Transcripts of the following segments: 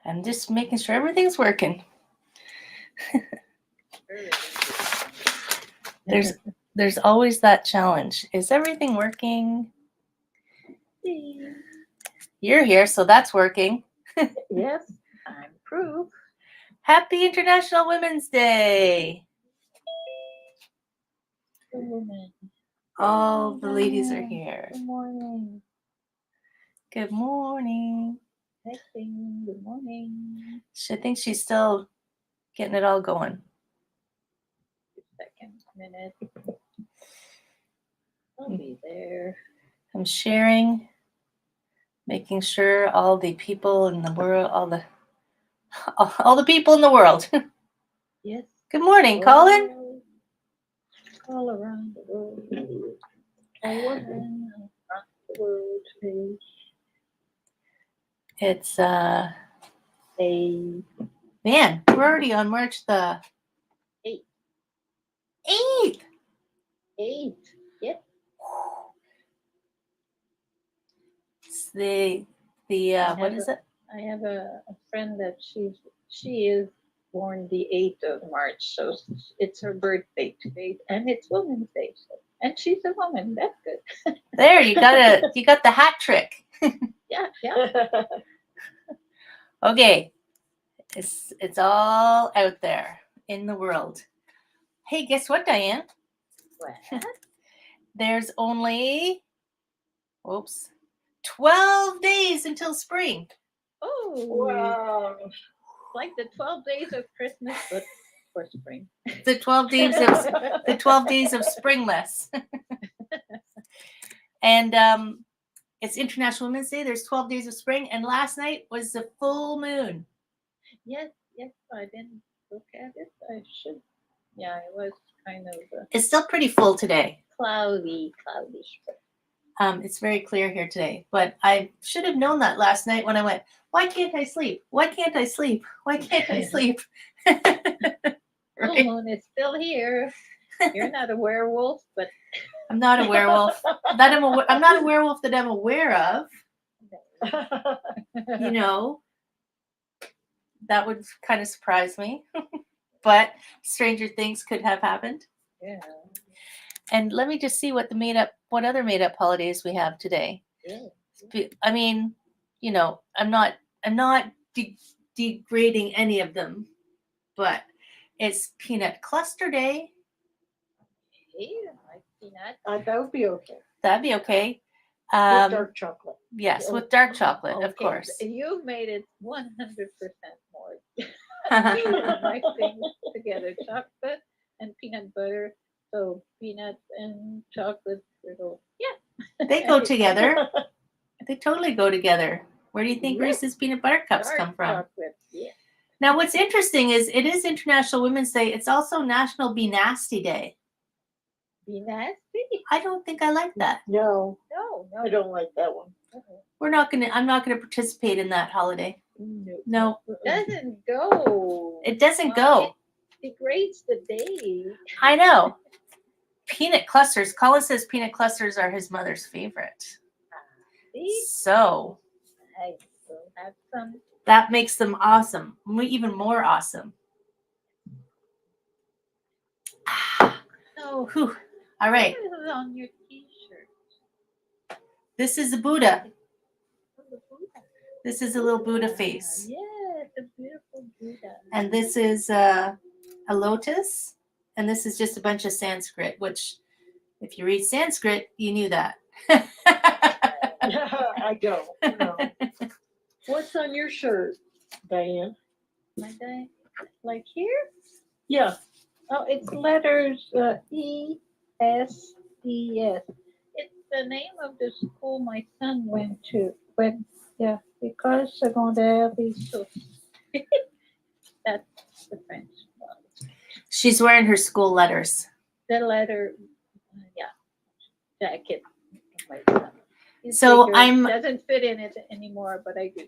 I'm just making sure everything's working. There's always that challenge. Is everything working? You're here, so that's working. Yes, I'm proof. Happy International Women's Day. Good woman. All the ladies are here. Good morning. Good morning. Texting. Good morning. I think she's still getting it all going. 2 seconds, minute. I'll be there. I'm sharing, making sure all the people in the world, all the people in the world. Yes. Good morning, Colin. All around the world. A woman around the world. It's A man, we're already on March the 8th. 8. Yep. It's the what is it? I have a friend that she is born the 8th of March, so it's her birthday today, and it's Women's Day, and she's a woman. That's good. There, you got the hat trick. Yeah. Okay, it's all out there in the world. Hey, guess what, Diane? What? There's only 12 days until spring. Oh, Wow. like the 12 days of Christmas, but for spring. The 12 days of springless. And it's International Women's Day. There's 12 days of spring, and last night was the full moon. Yes, I didn't look at it. I should. Yeah, it was kind of It's still pretty full today. cloudy. It's very clear here today, but I should have known that last night when I went, why can't I sleep? Why can't I sleep? Why can't I sleep? Full moon is still here. You're not a werewolf, but I'm not a werewolf. I'm not a werewolf that I'm aware of. You know, that would kind of surprise me. But stranger things could have happened. Yeah. And let me just see what other made up holidays we have today. Yeah. I mean, you know, I'm not degrading any of them, but it's Peanut Cluster Day. Yeah, like peanut. That would be okay. That'd be okay. With dark chocolate. Yes, with dark chocolate, of course. You made it 100% more. My things together, chocolate and peanut butter. So peanuts and chocolate, They go together. They totally go together. Where do you think Reese's peanut butter cups come from? Chocolate, yeah. Now, what's interesting is it is International Women's Day. It's also National Be Nasty Day. Be nasty? I don't think I like that. No, No. I don't like that one. I'm not gonna participate in that holiday. No. It doesn't go. It doesn't go. It degrades the day. I know. Peanut clusters. Colin says peanut clusters are his mother's favorite. See? So I will have some. that makes them awesome. Even more awesome. No. Whew. All right. What is on your t-shirt? This is a Buddha. Oh, the Buddha. This is a little Buddha face. Yes, a beautiful Buddha. And this is a lotus. And this is just a bunch of Sanskrit, which if you read Sanskrit, you knew that. I don't. No. What's on your shirt, Diane? My day, like here? Yeah. Oh, it's letters ESDS. It's the name of the school my son went to. École secondaire Rissos. That's the French one. She's wearing her school letters. The letter, jacket. So doesn't fit in it anymore, but I do.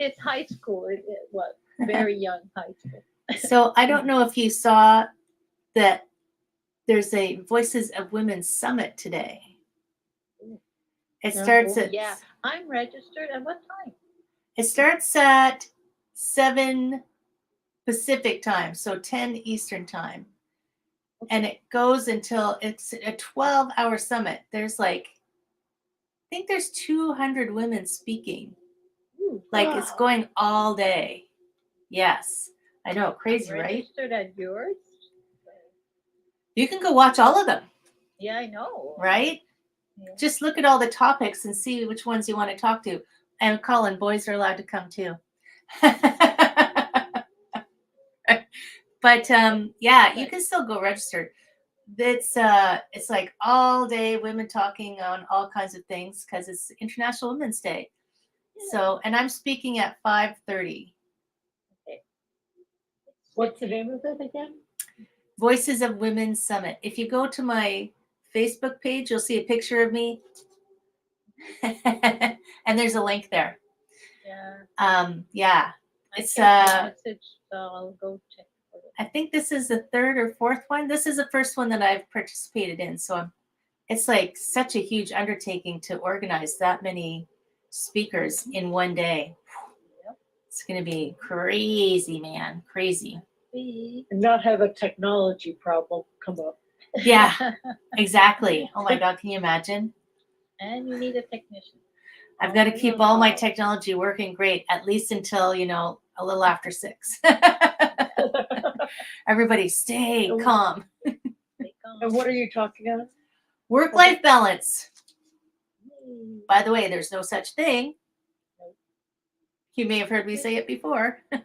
It's high school. It was very young high school. So I don't know if you saw that there's a Voices of Women Summit today. It starts at I'm registered. At what time? It starts at 7 Pacific time, so 10 Eastern time. And it goes until it's a 12-hour summit. There's like, I think there's 200 women speaking. Ooh, Like it's wow. going all day. Yes. I know, crazy, right? Registered at yours? You can go watch all of them, Yeah, I know. right? Yeah. Just look at all the topics and see which ones you want to talk to. And Colin, boys are allowed to come too. But yeah, you can still go register. It's like all day women talking on all kinds of things because it's International Women's Day. So, and I'm speaking at 5:30. What's the name of it again? Voices of Women Summit. If you go to my Facebook page, you'll see a picture of me. And there's a link there. Yeah. Yeah. I It's get the message, so I'll go check for it. I think this is the third or fourth one. This is the first one that I've participated in. So it's like such a huge undertaking to organize that many speakers in one day. Yep. It's going to be crazy, man. Crazy. See? And not have a technology problem come up. Yeah, exactly. Oh my God, can you imagine? And you need a technician. I've got to Always keep on all my call. technology working great, at least until, a little after 6. Everybody stay calm. Take on. And what are you talking about? Work-life balance. Yay. By the way, there's no such thing. Nope. You may have heard me say it before. We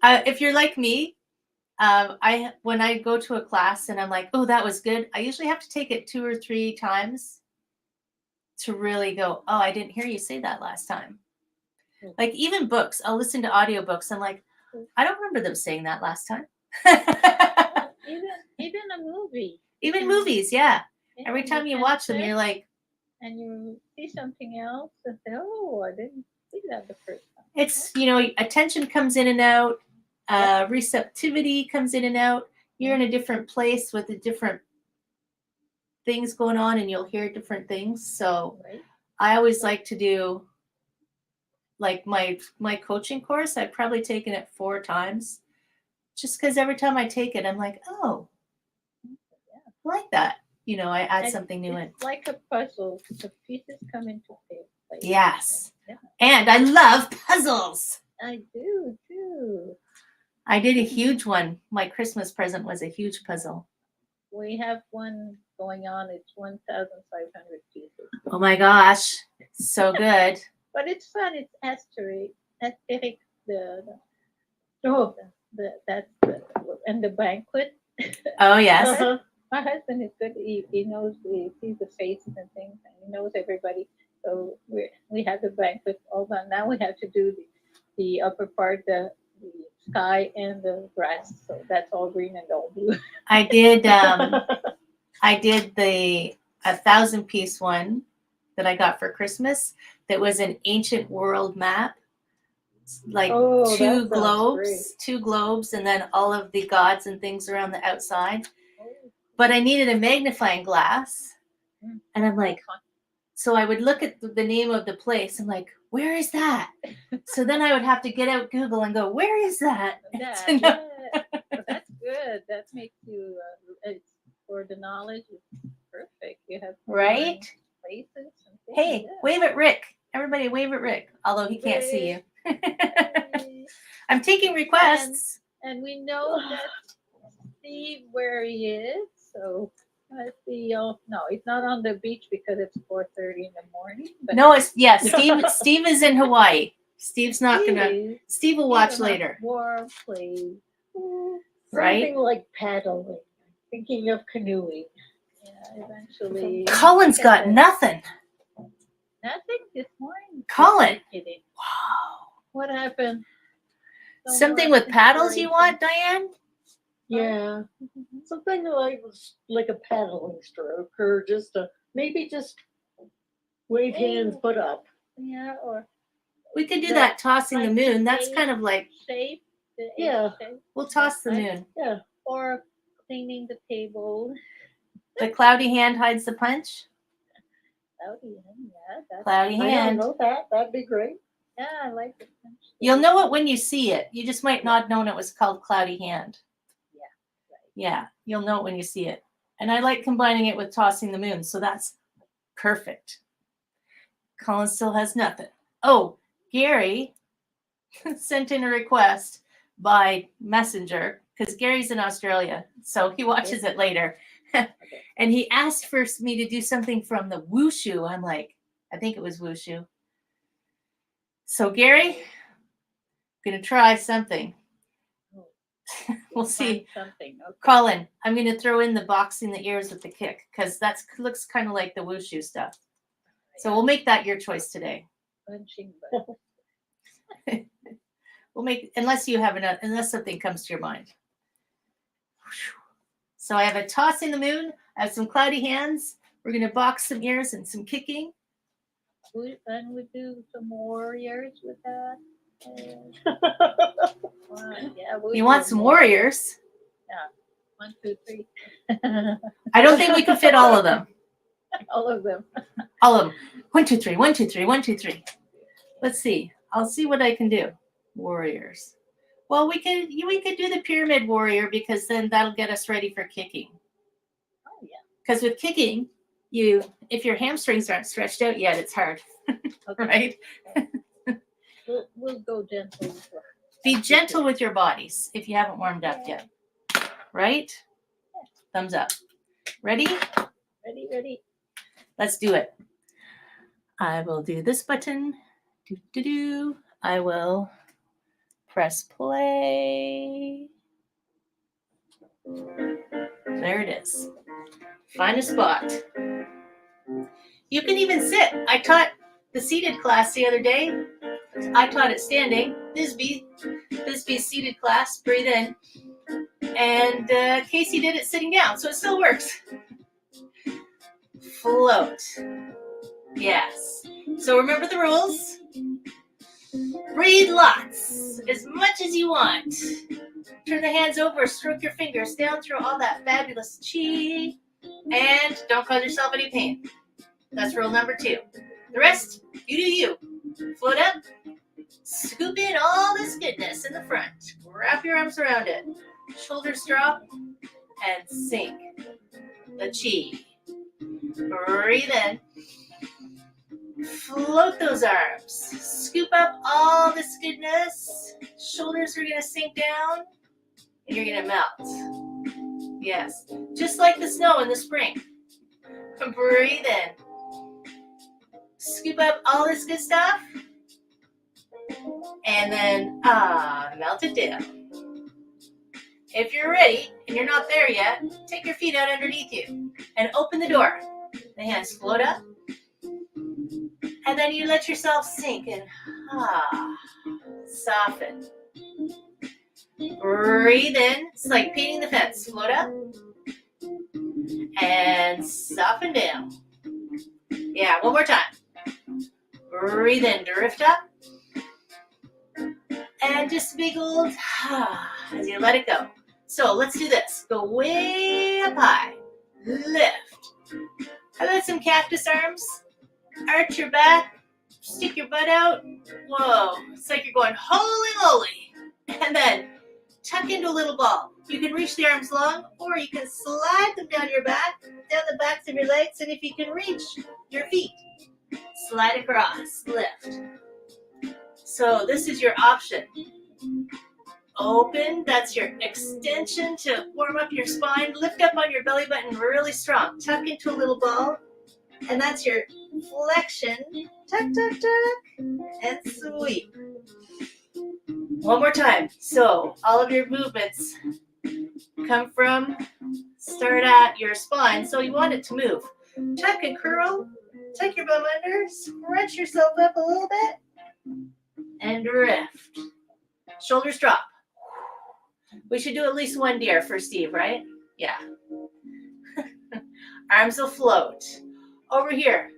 tried. If you're like me, when I go to a class and I'm like, oh, that was good, I usually have to take it 2 or 3 times to really go, oh, I didn't hear you say that last time. Like even books, I'll listen to audiobooks. I'm like, I don't remember them saying that last time. Even a movie. Even movies, yeah. Yeah, Every time you can watch them, check you're like, and you see something else and say, oh, I didn't see that the first time. it's, attention comes in and out, receptivity comes in and out. You're in a different place with a different things going on and you'll hear different things. So Right? I always like to do like my coaching course. I've probably taken it 4 times just because every time I take it, I'm like, oh, I like that. I add And something new in. It's like a puzzle. The pieces come into place. Yes. Yeah, And I love puzzles. I do too. I did a huge one. My Christmas present was a huge puzzle. We have one going on. It's 1,500 pieces. Oh my gosh. So good. But it's fun. It's asterisk. Oh, And the banquet. Oh, yes. uh-huh. My husband is good. He knows, he sees the faces and things, and he knows everybody. So we have the banquet all done. Now we have to do the upper part, the sky and the grass. So that's all green and all blue. I did the 1,000-piece one that I got for Christmas. That was an ancient world map, like Oh, that two sounds globes, and then all of the gods and things around the outside. Oh, But I needed a magnifying glass, and I'm like, so I would look at the name of the place. I'm like, where is that? So then I would have to get out Google and go, where is that? that, To know. yeah. Well, that's good. That makes you, it's for the knowledge. It's perfect. You have to Right? learn places and things. Hey, yeah. wave at Rick. Everybody wave at Rick, although he can't see you. Yay. I'm taking requests. And we know that Steve where he is. So I see. Oh no, he's not on the beach because it's 4:30 in the morning. But No, Steve is in Hawaii. Steve's not gonna. Steve, Steve will he's watch on a later. warm place. Right? Something like paddling. Thinking of canoeing. Yeah, eventually. Colin's got nothing. nothing this morning. Colin. Just kidding. Wow. What happened? No Something more with paddles you inspiration. want, Diane? Yeah. Something like a paddling stroke or just maybe just wave hands Oh. put up. Yeah, or We could do The- that tossing the like moon. the That's eight- kind of like shape. The eight Yeah. shape, we'll toss the Right. moon. Yeah. or cleaning the table. The cloudy hand hides the punch. Cloudy hand, yeah, that's, Cloudy I don't hand. know that. That'd be great. yeah, I like it. You'll know it when you see it. You just might not have known it was called cloudy hand. Yeah, right. Yeah, you'll know it when you see it. And I like combining it with tossing the moon, so that's perfect. Colin still has nothing. Oh, Gary sent in a request by messenger because Gary's in Australia, so he watches it later. And he asked for me to do something from the Wushu. I'm like, I think it was Wushu. So Gary, I'm gonna try something. We'll see. Find something. Okay. Colin, I'm gonna throw in the boxing the ears with the kick because that's looks kind of like the Wushu stuff. So we'll make that your choice today. Punching bag. We'll make unless you have unless something comes to your mind. So I have a toss in the moon. I have some cloudy hands. We're gonna box some ears and some kicking. And we do some warriors with that. Yeah, we'll You do want some more. warriors? 1, 2, 3. I don't think we can fit all of them. All of them. All of them. 1, 2, 3. 1, 2, 3. 1, 2, 3. Let's see. I'll see what I can do. Warriors. Well, we could do the pyramid warrior because then that'll get us ready for kicking. Oh yeah. Because with kicking, if your hamstrings aren't stretched out yet, it's hard, Okay. right? We'll go gentle. Be gentle with your bodies if you haven't warmed up yet, right? Thumbs up. Ready? Ready. Let's do it. I will do this button. I will press play. There it is. Find a spot. You can even sit. I taught the seated class the other day. I taught it standing. Bisbee seated class. Breathe in. And Casey did it sitting down, so it still works. Float. Yes. So remember the rules. Breathe lots, as much as you want. Turn the hands over, stroke your fingers down through all that fabulous chi, and don't cause yourself any pain. That's rule number 2. The rest, you do you. Float up, scoop in all this goodness in the front. Wrap your arms around it. Shoulders drop, and sink the chi. Breathe in. Float those arms. Scoop up all this goodness. Shoulders are going to sink down, and you're going to melt. Yes, just like the snow in the spring. Breathe in. Scoop up all this good stuff, and then melt it down. If you're ready, and you're not there yet, take your feet out underneath you, and open the door. The hands float up. And then you let yourself sink and soften. Breathe in. It's like painting the fence. Float up. And soften down. Yeah, one more time. Breathe in. Drift up. And just big old as you let it go. So let's do this. Go way up high. Lift. How about some cactus arms? Arch your back, stick your butt out. Whoa, it's like you're going holy moly. And then tuck into a little ball. You can reach the arms long, or you can slide them down your back, down the backs of your legs, and if you can reach your feet, slide across, lift. So this is your option. Open, that's your extension to warm up your spine. Lift up on your belly button really strong. Tuck into a little ball. And that's your flexion. Tuck, tuck, tuck. And sweep. One more time. So all of your movements start at your spine. So you want it to move. Tuck and curl. Tuck your bum under. Stretch yourself up a little bit. And drift. Shoulders drop. We should do at least one deer for Steve, right? Yeah. Arms will float. Over here,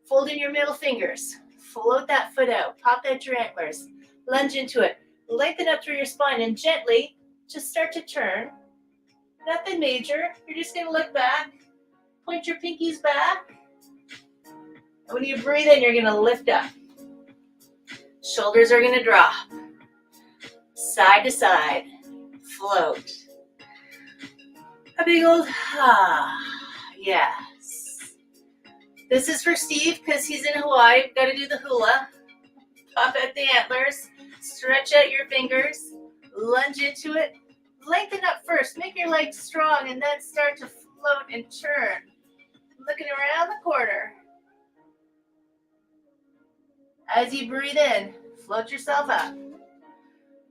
fold in your middle fingers. Float that foot out. Pop out your antlers. Lunge into it. Lengthen up through your spine and gently just start to turn. Nothing major. You're just going to look back. Point your pinkies back. And when you breathe in, you're gonna lift up. Shoulders are gonna drop. Side to side, float. A big old yes. This is for Steve because he's in Hawaii. We've got to do the hula. Pop out the antlers, stretch out your fingers, lunge into it. Lengthen up first, make your legs strong, and then start to float and turn. Looking around the corner. As you breathe in, float yourself up.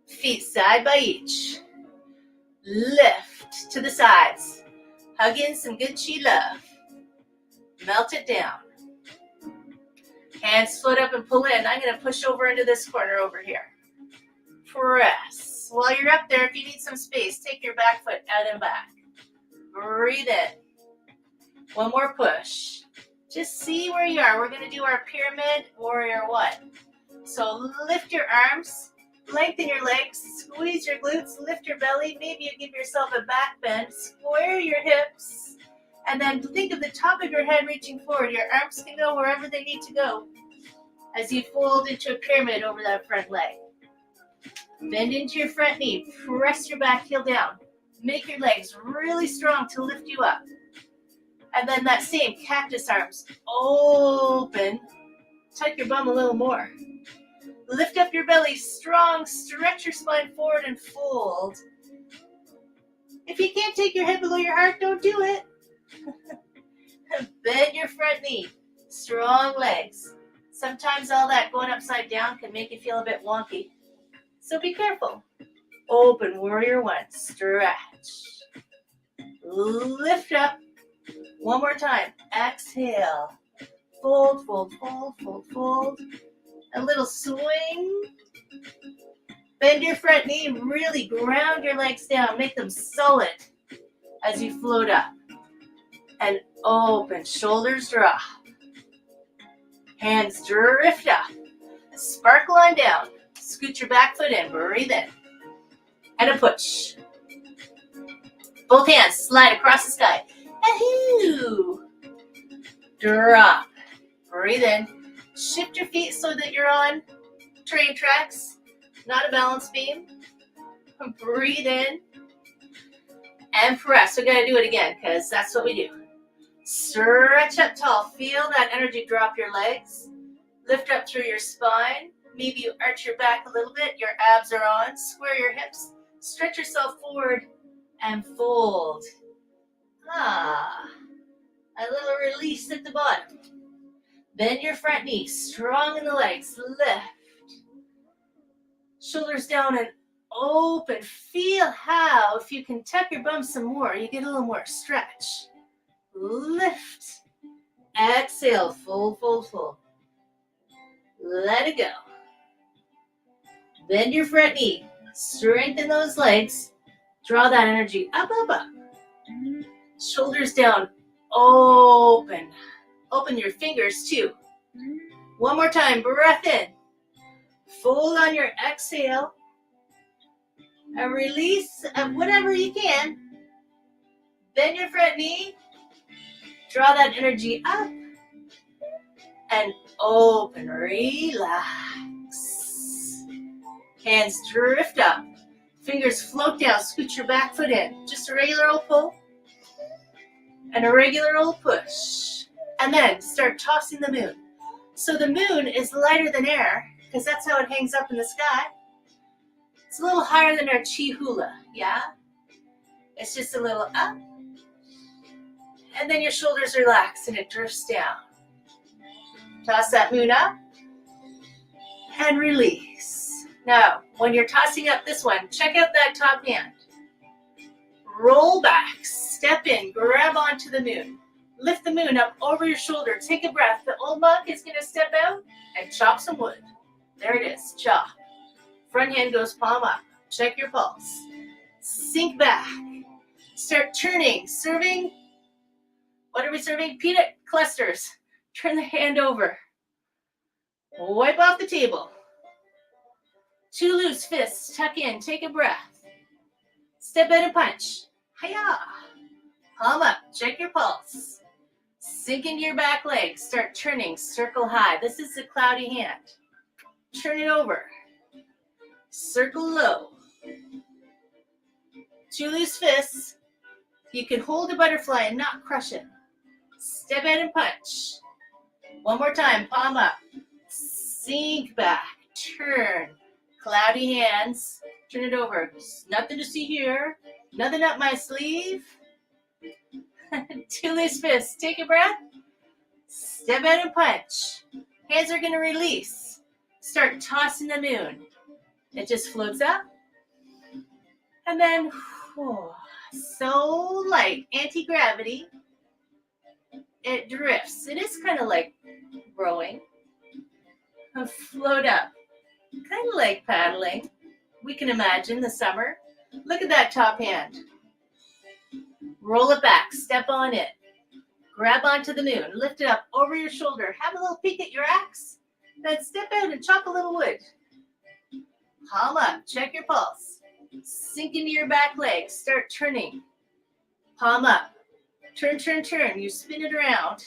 Feet side by each. Lift to the sides. Hug in some good chi love. Melt it down. Hands float up and pull in. I'm going to push over into this corner over here. Press. While you're up there, if you need some space, take your back foot out and back. Breathe in. One more push. Just see where you are. We're going to do our pyramid warrior one. So lift your arms, lengthen your legs, squeeze your glutes, lift your belly. Maybe you give yourself a back bend, square your hips, and then think of the top of your head reaching forward. Your arms can go wherever they need to go as you fold into a pyramid over that front leg. Bend into your front knee, press your back heel down. Make your legs really strong to lift you up. And then that same cactus arms, open, tuck your bum a little more. Lift up your belly strong, stretch your spine forward and fold. If you can't take your head below your heart, don't do it. Bend your front knee, strong legs. Sometimes all that going upside down can make you feel a bit wonky. So be careful. Open, warrior one, stretch. Lift up. One more time. Exhale. Fold, fold, fold, fold, fold. A little swing. Bend your front knee. Really ground your legs down. Make them solid as you float up. And open. Shoulders drop. Hands drift up. Sparkle on down. Scoot your back foot in. Breathe in. And a push. Both hands slide across the sky. Ahoo! Drop. Breathe in. Shift your feet so that you're on train tracks, not a balance beam. Breathe in. And press. We're going to do it again because that's what we do. Stretch up tall. Feel that energy drop your legs. Lift up through your spine. Maybe you arch your back a little bit. Your abs are on. Square your hips. Stretch yourself forward and fold. A little release at the bottom. Bend your front knee, strong in the legs, lift. Shoulders down and open. Feel how, if you can tuck your bum some more, you get a little more stretch. Lift. Exhale, fold, fold, fold. Let it go. Bend your front knee, strengthen those legs. Draw that energy up, up, up. Shoulders down, open. Open your fingers too. One more time, breath in. Fold on your exhale. A release of whatever you can. Bend your front knee. Draw that energy up. And open, relax. Hands drift up. Fingers float down, scoot your back foot in. Just a regular old pull. And a regular old push. And then start tossing the moon. So the moon is lighter than air, because that's how it hangs up in the sky. It's a little higher than our chi hula, yeah? It's just a little up. And then your shoulders relax and it drifts down. Toss that moon up. And release. Now, when you're tossing up this one, check out that top hand. Roll back, step in, grab onto the moon. Lift the moon up over your shoulder. Take a breath. The old monk is going to step out and chop some wood. There it is. Chop. Front hand goes palm up. Check your pulse. Sink back. Start turning. Serving. What are we serving? Peanut clusters. Turn the hand over. Wipe off the table. Two loose fists. Tuck in. Take a breath. Step out and punch. Hiya. Palm up. Check your pulse. Sink into your back leg. Start turning. Circle high. This is the cloudy hand. Turn it over. Circle low. 2 loose fists. You can hold a butterfly and not crush it. Step out and punch. One more time. Palm up. Sink back. Turn. Cloudy hands. Turn it over. Nothing to see here. Nothing up my sleeve. 2 loose fists. Take a breath. Step out and punch. Hands are going to release. Start tossing the moon. It just floats up. And then, so light, anti-gravity. It drifts. It is kind of like rowing. Float up. Kind of like paddling. We can imagine the summer. Look at that top hand. Roll it back. Step on it. Grab onto the moon. Lift it up over your shoulder. Have a little peek at your axe. Then step out and chop a little wood. Palm up. Check your pulse. Sink into your back leg. Start turning. Palm up. Turn, turn, turn. You spin it around.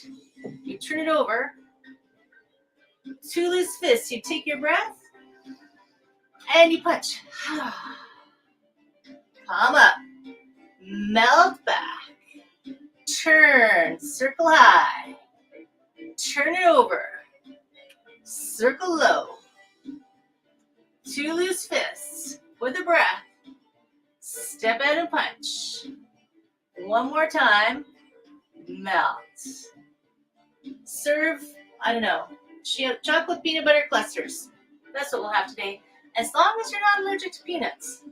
You turn it over. 2 loose fists. You take your breath. And you punch. Palm up. Melt back. Turn. Circle high. Turn it over. Circle low. 2 loose fists. With a breath. Step out and punch. One more time. Melt. Serve, I don't know, chocolate peanut butter clusters. That's what we'll have today. As long as you're not allergic to peanuts.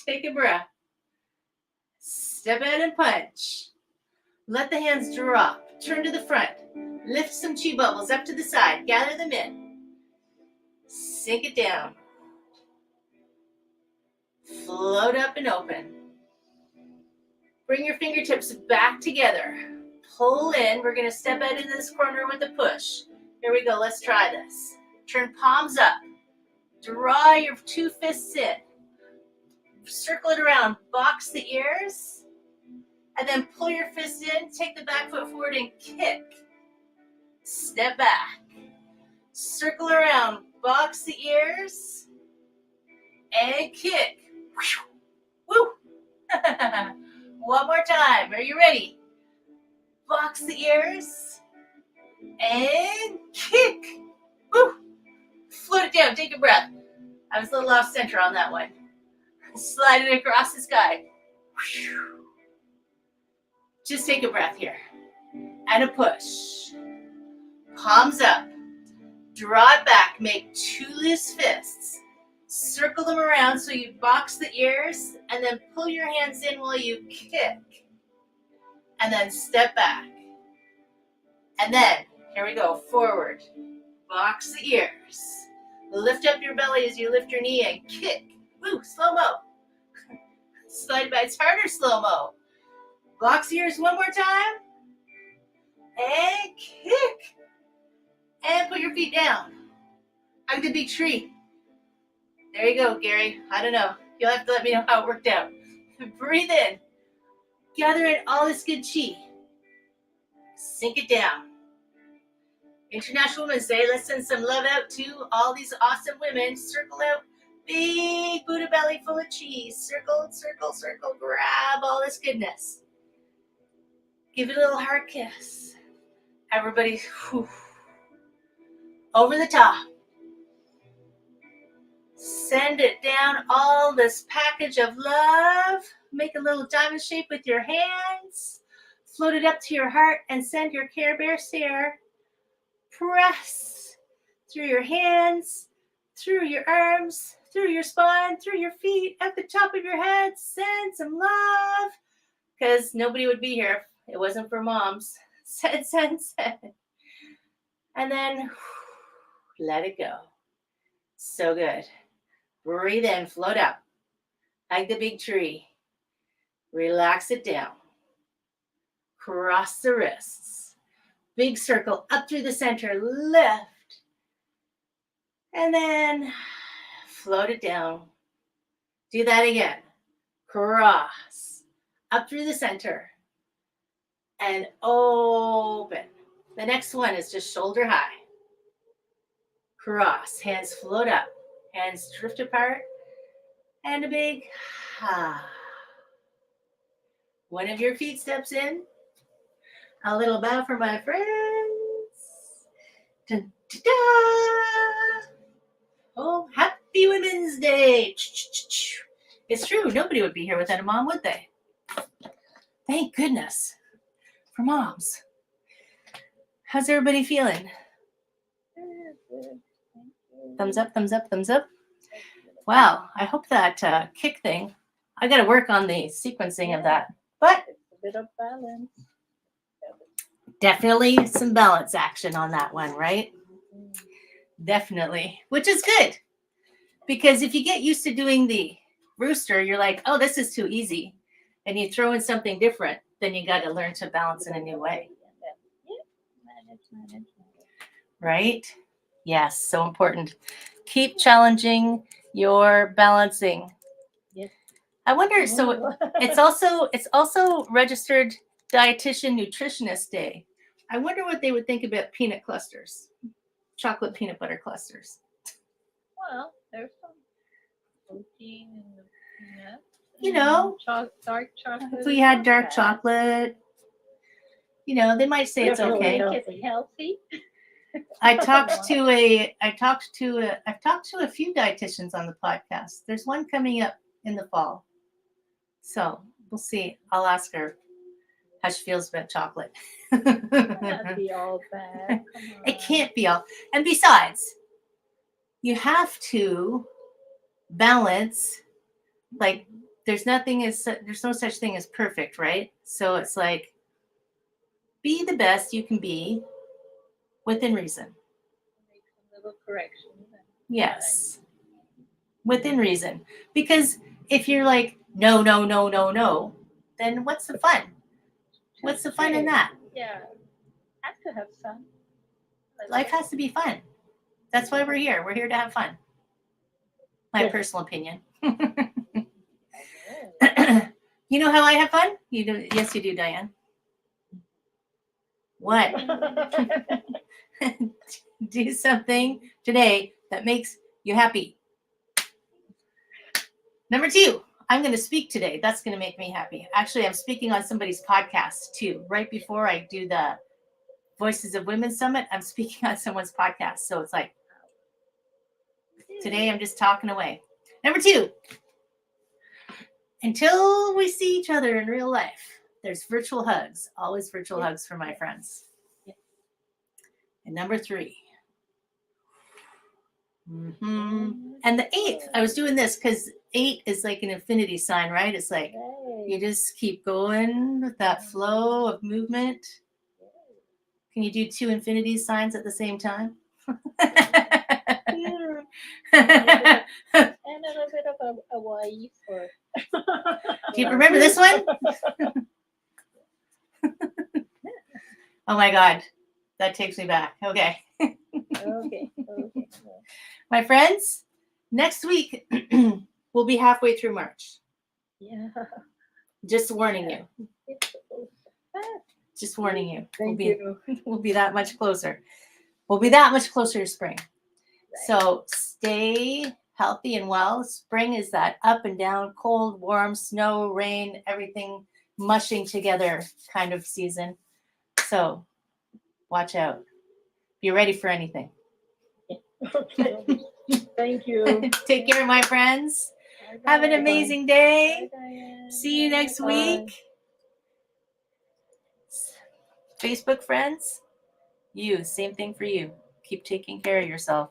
Take a breath. Step out and punch. Let the hands drop. Turn to the front. Lift some chi bubbles up to the side. Gather them in. Sink it down. Float up and open. Bring your fingertips back together. Pull in. We're going to step out into this corner with a push. Here we go. Let's try this. Turn palms up. Draw your 2 fists in. Circle it around. Box the ears. And then pull your fist in. Take the back foot forward and kick. Step back. Circle around. Box the ears. And kick. Woo! One more time. Are you ready? Box the ears. And kick. Woo! Float it down. Take a breath. I was a little off center on that one. Slide it across the sky. Just take a breath here. And a push. Palms up. Draw it back. Make 2 loose fists. Circle them around so you box the ears, and then pull your hands in while you kick. And then step back. And then, here we go, forward. Box the ears. Lift up your belly as you lift your knee and kick. Woo, slow-mo. Slide back, it's harder slow-mo. Box the ears one more time. And kick. And put your feet down. Hug the big tree. There you go, Gary. I don't know. You'll have to let me know how it worked out. Breathe in. Gather in all this good chi. Sink it down. International Women's Day. Let's send some love out to all these awesome women. Circle out. Big Buddha belly full of chi. Circle, circle, circle. Grab all this goodness. Give it a little heart kiss. Everybody, whew. Over the top. Send it down, all this package of love. Make a little diamond shape with your hands. Float it up to your heart and send your Care Bear stare. Press through your hands, through your arms, through your spine, through your feet, at the top of your head. Send some love. Because nobody would be here if it wasn't for moms. Send, send, send. And then let it go. So good. Breathe in, float up. Hug the big tree. Relax it down. Cross the wrists. Big circle up through the center. Lift. And then float it down. Do that again. Cross. Up through the center. and open. The next one is just shoulder high. Cross, hands float up, hands drift apart, and a big ha. One of your feet steps in. A little bow for my friends. Dun, da, da. Oh, happy Women's Day. It's true, nobody would be here without a mom, would they? Thank goodness for moms. How's everybody feeling? Thumbs up, thumbs up, thumbs up. Wow, I hope that kick thing, I got to work on the sequencing of that. But It's a bit of balance. definitely some balance action on that one, right? Definitely, which is good. Because if you get used to doing the rooster, you're like, oh, this is too easy. And you throw in something different, then you got to learn to balance in a new way. Manage. Right? Yes, so important. Keep challenging your balancing. Yes. I wonder, so it's also registered dietitian nutritionist day. I wonder what they would think about peanut clusters, chocolate peanut butter clusters. Well, there's some protein in the peanuts. You know, dark chocolate. If is we had not dark bad. chocolate, you know, they might say it's Definitely okay. not. Make it healthy. I've talked to a few dietitians on the podcast. There's one coming up in the fall. So we'll see. I'll ask her how she feels about chocolate. Not be all bad. Come It on. can't be all. And besides, you have to balance. Like there's no such thing as perfect, right? So it's like be the best you can be within reason. Make some little corrections. Yes. Within reason. Because if you're like, no, then what's the fun? What's the fun in that? Yeah. Have to have fun. Life has to be fun. That's why we're here. We're here to have fun. My Yeah. personal opinion. You know how I have fun? You do. Yes, you do, Diane. What? Do something today that makes you happy. Number 2, I'm going to speak today. That's going to make me happy. Actually, I'm speaking on somebody's podcast too. Right before I do the Voices of Women Summit, I'm speaking on someone's podcast. So it's like, today I'm just talking away. Number 2, until we see each other in real life, there's virtual hugs. Always virtual hugs for my friends. And number 3. And the 8th, I was doing this because 8 is like an infinity sign, right? It's like you just keep going with that flow of movement. Can you do 2 infinity signs at the same time? And a little bit of a Y for. Do you remember this one? Oh my God, that takes me back. Okay. Okay. My friends, next week we'll be halfway through March. Yeah. Just warning you. It's so fast. Just warning you. Thank you. We'll be that much closer. We'll be that much closer to spring. So stay healthy and well. Spring is that up and down, cold, warm, snow, rain, everything mushing together kind of season. So watch out. Be ready for anything. Okay. Thank you. Take care, my friends. Bye, Have an bye. amazing day. Bye, Diane. See you next Bye. week. Facebook friends, same thing for you. Keep taking care of yourself.